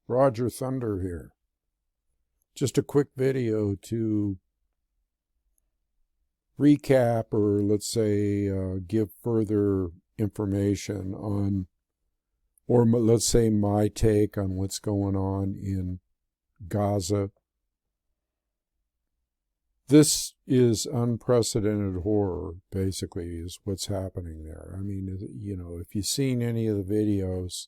Roger Thunder here. Just a quick video to recap, or let's say give further information on, or let's say my take on what's going on in Gaza. This is unprecedented horror, basically, is what's happening there. I mean, you know, if you've seen any of the videos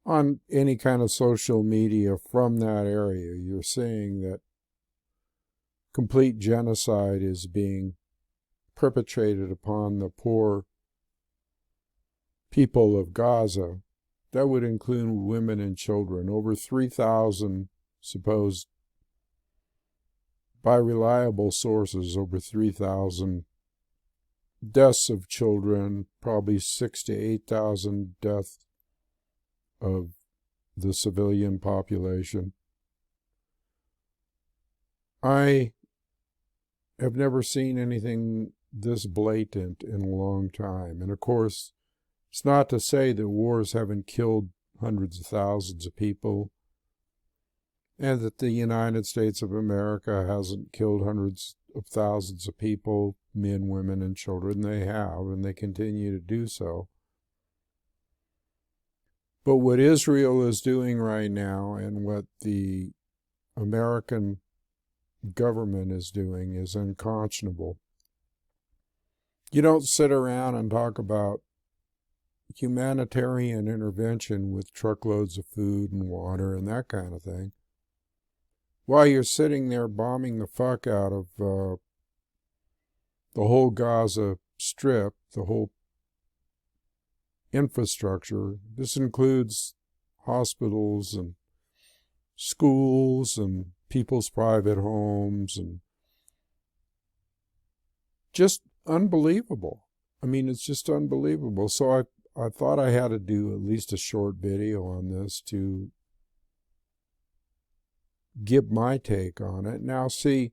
on any kind of social media from that area, you're seeing that complete genocide is being perpetrated upon the poor people of Gaza. That would include women and children. Over 3,000 supposed, by reliable sources, over 3,000 deaths of children, probably 6,000 to 8,000 deaths of the civilian population. I have never seen anything this blatant in a long time. And of course, it's not to say that wars haven't killed hundreds of thousands of people, and that the United States of America hasn't killed hundreds of thousands of people, men, women, and children. They have, and they continue to do so. But what Israel is doing right now, and what the American government is doing, is unconscionable. You don't sit around and talk about humanitarian intervention with truckloads of food and water and that kind of thing, while you're sitting there bombing the fuck out of the whole Gaza Strip, the whole infrastructure. This includes hospitals and schools and people's private homes, and just unbelievable. I mean, it's just unbelievable. So I thought I had to do at least a short video on this to give my take on it. Now, see,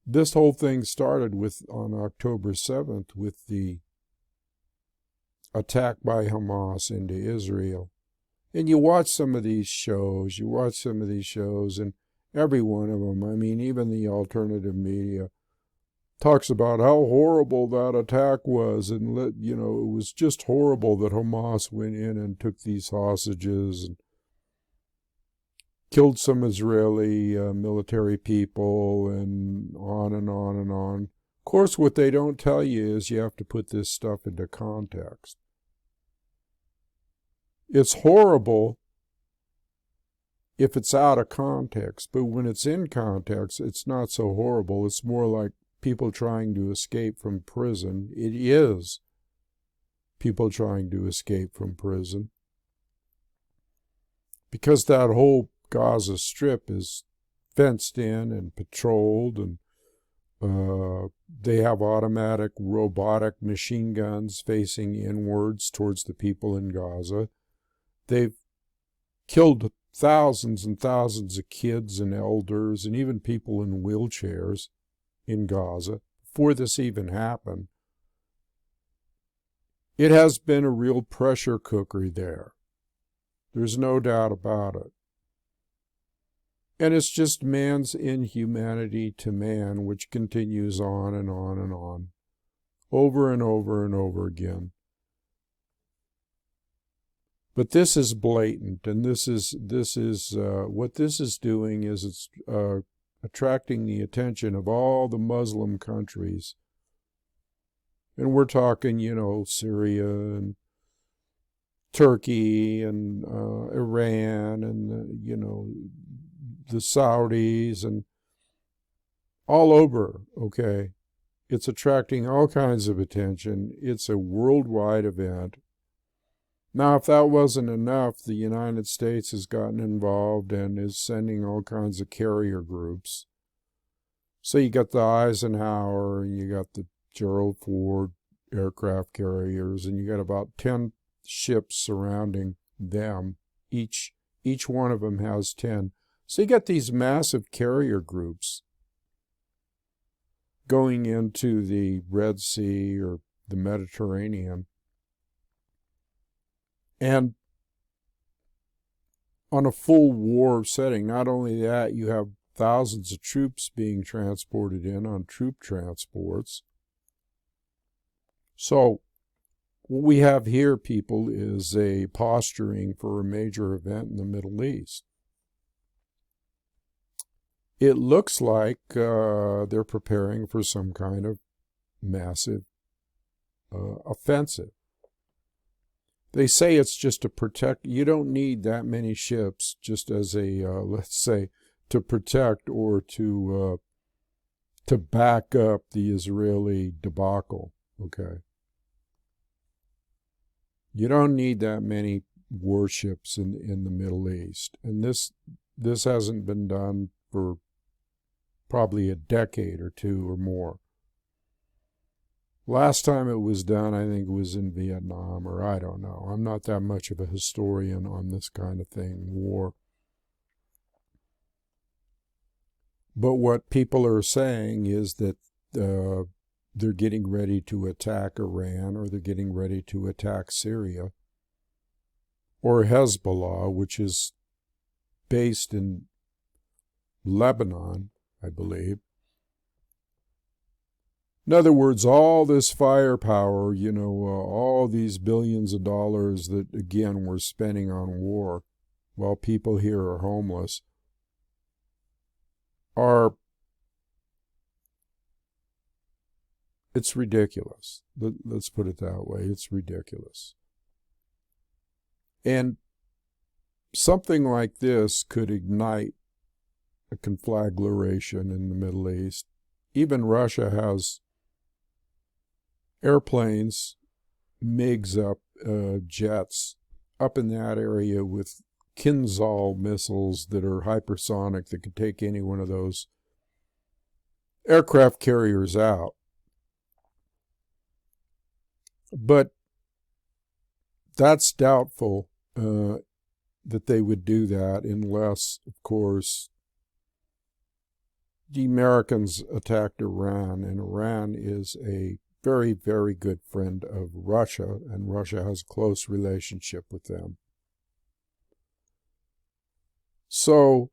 this whole thing started on October 7th with the attack by Hamas into Israel. And you watch some of these shows, and every one of them, I mean, even the alternative media, talks about how horrible that attack was, and it was just horrible that Hamas went in and took these hostages and killed some Israeli military people, and on and on and on. Of course, what they don't tell you is you have to put this stuff into context. It's horrible if it's out of context, but when it's in context, it's not so horrible. It's more like people trying to escape from prison. It is people trying to escape from prison, because that whole Gaza Strip is fenced in and patrolled, and they have automatic robotic machine guns facing inwards towards the people in Gaza. They've killed thousands and thousands of kids and elders and even people in wheelchairs in Gaza before this even happened. It has been a real pressure cooker there. There's no doubt about it. And it's just man's inhumanity to man, which continues on and on and on, over and over and over again. But this is blatant, and this is what this is doing is it's attracting the attention of all the Muslim countries. And we're talking, Syria and Turkey and Iran and, the Saudis and all over, okay? It's attracting all kinds of attention. It's a worldwide event. Now, if that wasn't enough, the United States has gotten involved and is sending all kinds of carrier groups. So you got the Eisenhower, and you got the Gerald Ford aircraft carriers, and you got about 10 ships surrounding them. Each one of them has 10. So you got these massive carrier groups going into the Red Sea or the Mediterranean. And on a full war setting. Not only that, you have thousands of troops being transported in on troop transports. So what we have here, people, is a posturing for a major event in the Middle East. It looks like they're preparing for some kind of massive offensive. They say it's just to protect. You don't need that many ships just as a, let's say, to protect or to back up the Israeli debacle, okay? You don't need that many warships in the Middle East. And this hasn't been done for probably a decade or two or more. Last time it was done, I think it was in Vietnam, or I don't know. I'm not that much of a historian on this kind of thing, war. But what people are saying is that they're getting ready to attack Iran, or they're getting ready to attack Syria, or Hezbollah, which is based in Lebanon, I believe. In other words, all this firepower, all these billions of dollars that, again, we're spending on war while people here are homeless, it's ridiculous. Let's put it that way. It's ridiculous. And something like this could ignite a conflagration in the Middle East. Even Russia has airplanes, MiGs up, jets up in that area with Kinzhal missiles that are hypersonic that could take any one of those aircraft carriers out. But that's doubtful that they would do that unless, of course, the Americans attacked Iran, and Iran is a very, very good friend of Russia, and Russia has a close relationship with them. So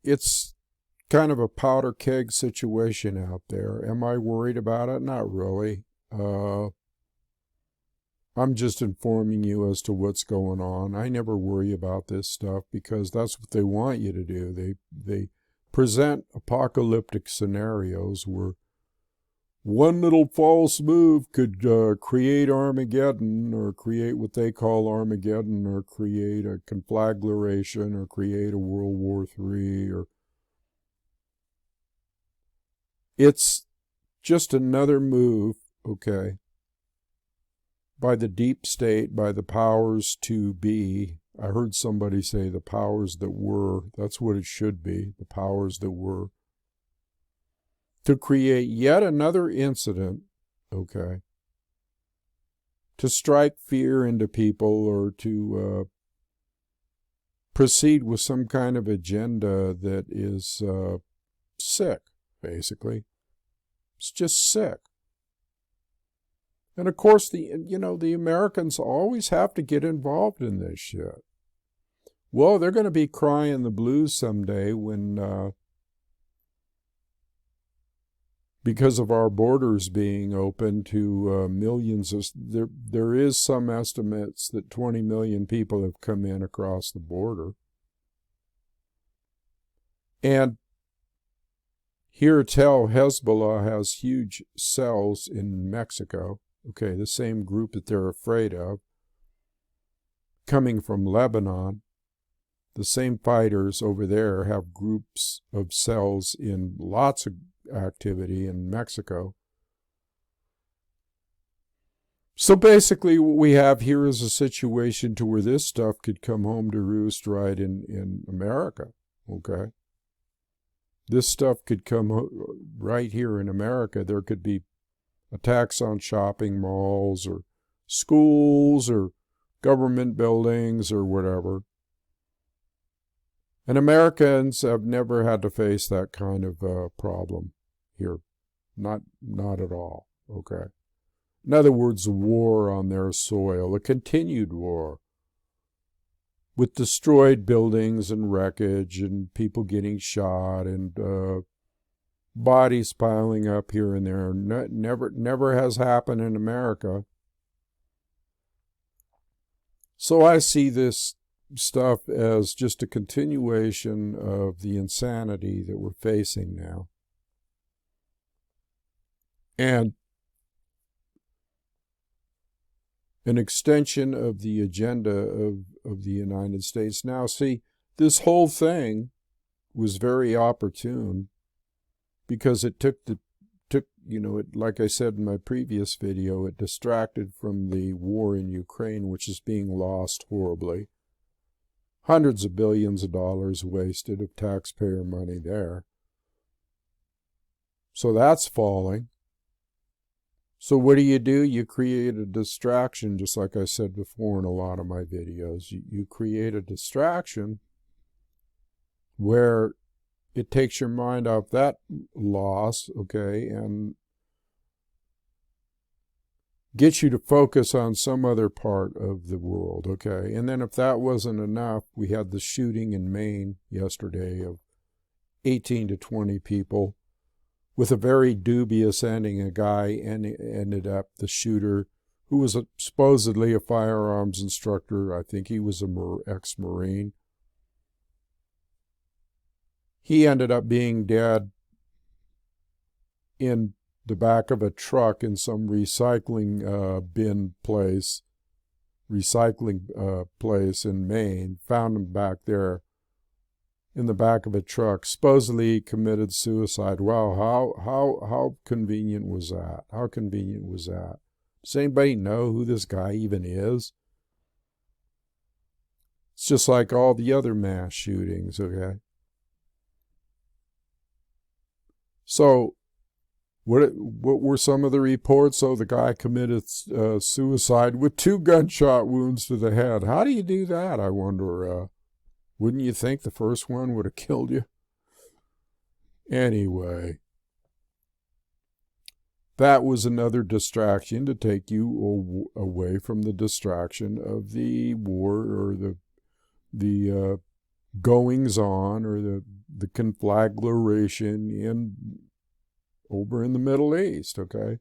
it's kind of a powder keg situation out there. Am I worried about it? Not really. I'm just informing you as to what's going on. I never worry about this stuff because that's what they want you to do. They present apocalyptic scenarios where one little false move could create Armageddon, or create what they call Armageddon, or create a conflagration, or create a World War III. Or it's just another move, okay, by the deep state, by the powers to be. I heard somebody say the powers that were. That's what it should be, the powers that were. To create yet another incident, okay, to strike fear into people, or to proceed with some kind of agenda that is sick, basically. It's just sick. And of course, the Americans always have to get involved in this shit. Well, they're going to be crying the blues someday when, because of our borders being open to millions of, there is some estimates that 20 million people have come in across the border. And here tell Hezbollah has huge cells in Mexico. Okay, the same group that they're afraid of, coming from Lebanon. The same fighters over there have groups of cells in lots of activity in Mexico. So basically what we have here is a situation to where this stuff could come home to roost right in America, okay? This stuff could come right here in America. There could be attacks on shopping malls or schools or government buildings or whatever. And Americans have never had to face that kind of problem here. Not at all, okay? In other words, war on their soil, a continued war. with destroyed buildings and wreckage and people getting shot and bodies piling up here and there. Never has happened in America. So I see this stuff as just a continuation of the insanity that we're facing now. And an extension of the agenda of the United States. Now, see, this whole thing was very opportune because it took, like I said in my previous video, it distracted from the war in Ukraine, which is being lost horribly. Hundreds of billions of dollars wasted of taxpayer money there. So that's falling. So what do? You create a distraction, just like I said before in a lot of my videos. You create a distraction where it takes your mind off that loss, okay, and gets you to focus on some other part of the world, okay? And then if that wasn't enough, we had the shooting in Maine yesterday of 18 to 20 people with a very dubious ending. A guy ended up, the shooter, who was supposedly a firearms instructor. I think he was an ex-Marine. He ended up being dead in the back of a truck in some recycling place in Maine. Found him back there in the back of a truck. Supposedly he committed suicide. Wow, how convenient was that? How convenient was that? Does anybody know who this guy even is? It's just like all the other mass shootings, okay? So, what were some of the reports? Oh, the guy committed suicide with 2 gunshot wounds to the head. How do you do that, I wonder? Wouldn't you think the first one would have killed you? Anyway, that was another distraction to take you away from the distraction of the war or the goings-on or the conflagration over in the Middle East, okay?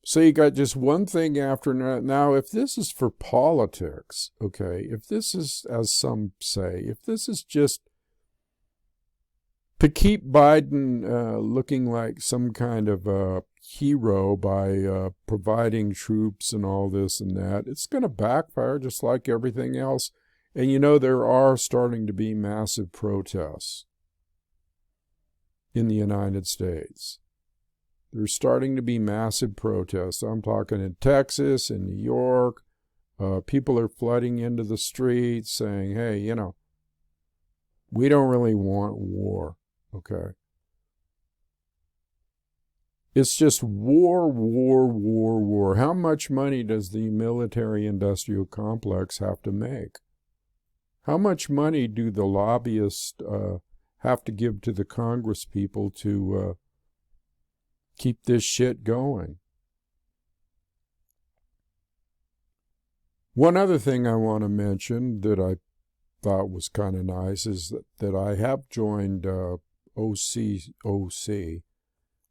So you got just one thing after another. Now, if this is for politics, okay, if this is, as some say, if this is just to keep Biden looking like some kind of a hero by providing troops and all this and that, it's going to backfire just like everything else. And there are starting to be massive protests in the United States. There's starting to be massive protests. I'm talking in Texas, in New York. People are flooding into the streets saying, hey, we don't really want war, okay? It's just war, war, war, war. How much money does the military-industrial complex have to make? How much money do the lobbyists have to give to the Congress people to keep this shit going? One other thing I want to mention that I thought was kind of nice is that I have joined OC,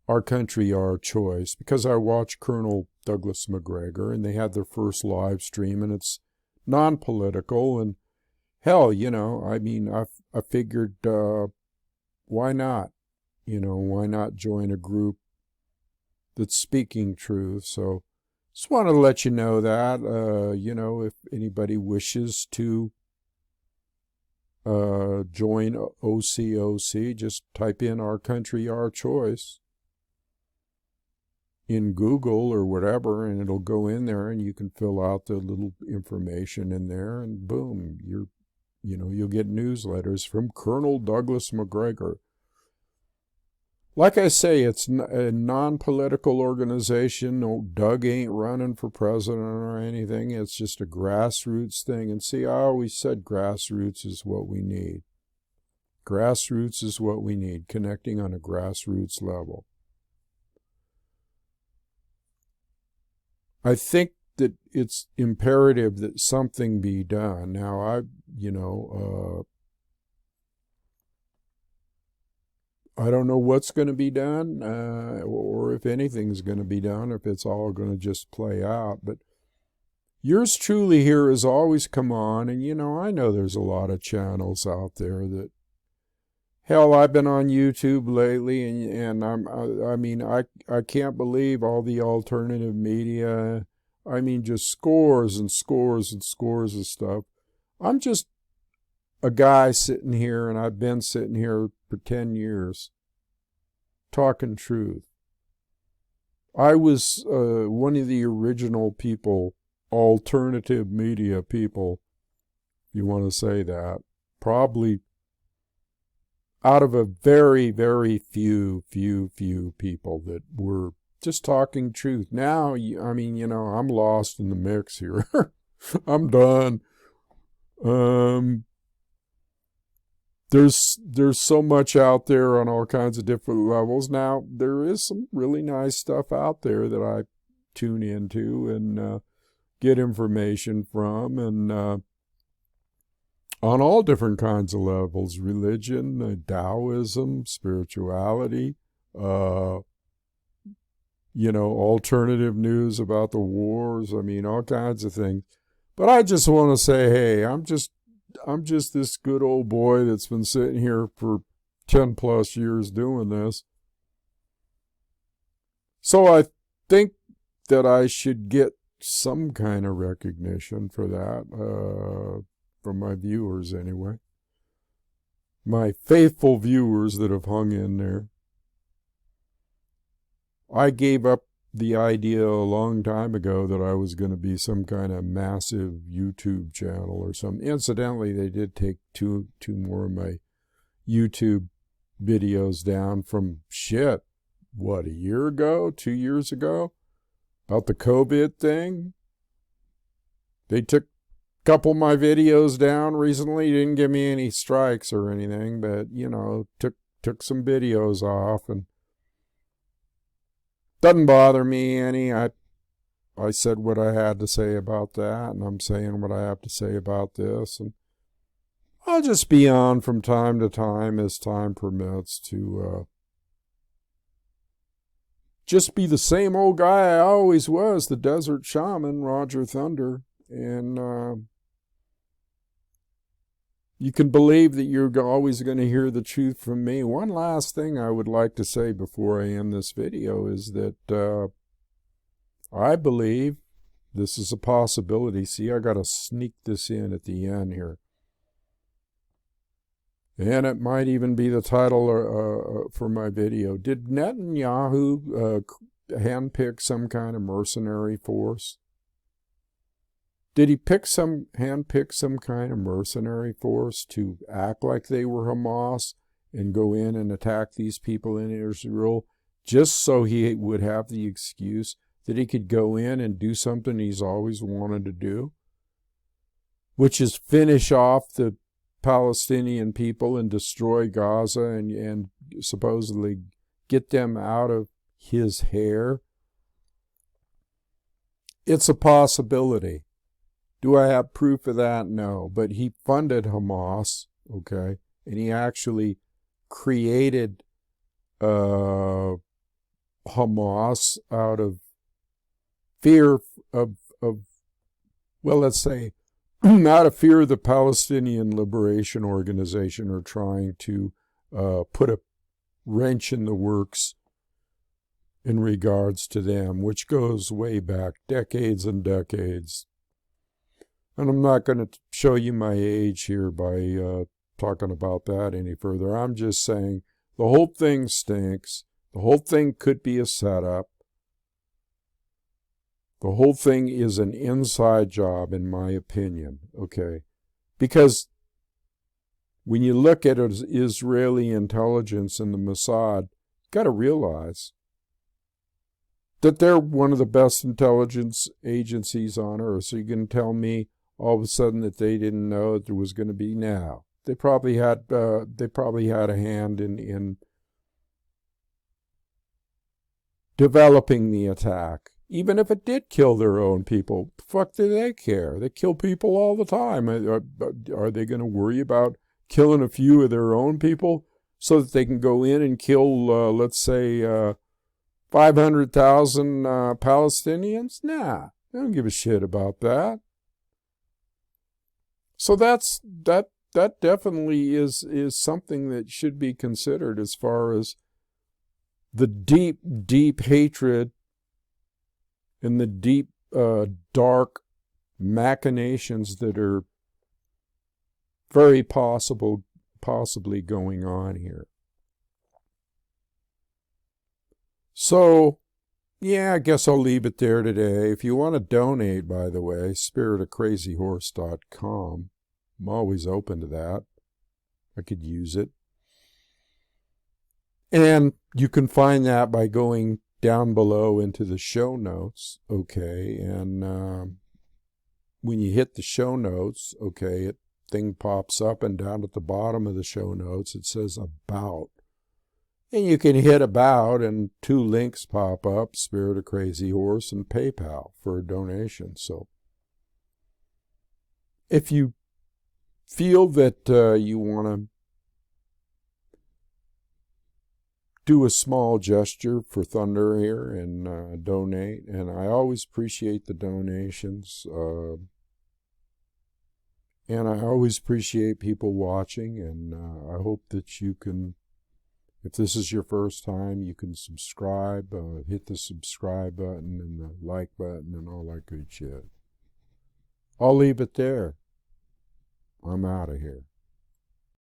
Our Country, Our Choice, because I watched Colonel Douglas McGregor, and they had their first live stream, and it's non-political, and hell, I figured, why not? Why not join a group that's speaking truth? So just want to let you know that, if anybody wishes to join OCOC, just type in Our Country, Our Choice in Google or whatever, and it'll go in there, and you can fill out the little information in there, and boom, you'll get newsletters from Colonel Douglas McGregor. Like I say, it's a non-political organization. No, Doug ain't running for president or anything. It's just a grassroots thing. And see, I always said grassroots is what we need. Grassroots is what we need, connecting on a grassroots level. I think that it's imperative that something be done. Now, I don't know what's going to be done, or if anything's going to be done, if it's all going to just play out. But yours truly here has always come on, and I know there's a lot of channels out there that, hell, I've been on YouTube lately, and I can't believe all the alternative media. I mean, just scores and scores and scores of stuff. I'm just a guy sitting here, and I've been sitting here for 10 years, talking truth. I was one of the original people, alternative media people, if you want to say that, probably out of a very, very few people that were just talking truth. Now, I'm lost in the mix here. I'm done. There's so much out there on all kinds of different levels. Now, there is some really nice stuff out there that I tune into and get information from, and on all different kinds of levels: religion, Taoism, spirituality, alternative news about the wars. I mean, all kinds of things. But I just want to say, hey, I'm just this good old boy that's been sitting here for 10 plus years doing this. So I think that I should get some kind of recognition for that, from my viewers anyway. My faithful viewers that have hung in there. I gave up the idea a long time ago that I was going to be some kind of massive YouTube channel or something. Incidentally, they did take two more of my YouTube videos down from a year ago, 2 years ago, about the COVID thing. They took a couple of my videos down recently. Didn't give me any strikes or anything, but took some videos off, and doesn't bother me any. I said what I had to say about that, and I'm saying what I have to say about this, and I'll just be on from time to time as time permits to just be the same old guy I always was, the desert shaman, Roger Thunder. And you can believe that you're always going to hear the truth from me. One last thing I would like to say before I end this video is that I believe this is a possibility. See, I got to sneak this in at the end here. And it might even be the title for my video. Did Netanyahu handpick some kind of mercenary force? Did he handpick some kind of mercenary force to act like they were Hamas and go in and attack these people in Israel, just so he would have the excuse that he could go in and do something he's always wanted to do, which is finish off the Palestinian people and destroy Gaza and supposedly get them out of his hair? It's a possibility. Do I have proof of that? No. But he funded Hamas, okay? And he actually created Hamas out of fear of well, let's say, out of fear of the Palestinian Liberation Organization, or trying to put a wrench in the works in regards to them, which goes way back, decades and decades. And I'm not going to show you my age here by talking about that any further. I'm just saying the whole thing stinks. The whole thing could be a setup. The whole thing is an inside job, in my opinion, okay? Because when you look at Israeli intelligence and the Mossad, you got to realize that they're one of the best intelligence agencies on earth. So you can tell me all of a sudden that they didn't know that there was going to be now. They probably had a hand in developing the attack. Even if it did kill their own people, the fuck do they care? They kill people all the time. Are they going to worry about killing a few of their own people so that they can go in and kill, let's say, 500,000 Palestinians? Nah, they don't give a shit about that. So that definitely is something that should be considered as far as the deep, deep hatred and the deep, dark machinations that are very possibly going on here. So, yeah, I guess I'll leave it there today. If you want to donate, by the way, spiritofcrazyhorse.com. I'm always open to that. I could use it. And you can find that by going down below into the show notes, okay? And when you hit the show notes, okay, thing pops up, and down at the bottom of the show notes it says About. And you can hit About, and 2 links pop up, Spirit of Crazy Horse and PayPal for a donation. So if you feel that you want to do a small gesture for Thunder here and donate, and I always appreciate the donations, and I always appreciate people watching, and I hope that you can, if this is your first time, you can subscribe, hit the subscribe button and the like button and all that good shit. I'll leave it there. I'm out of here.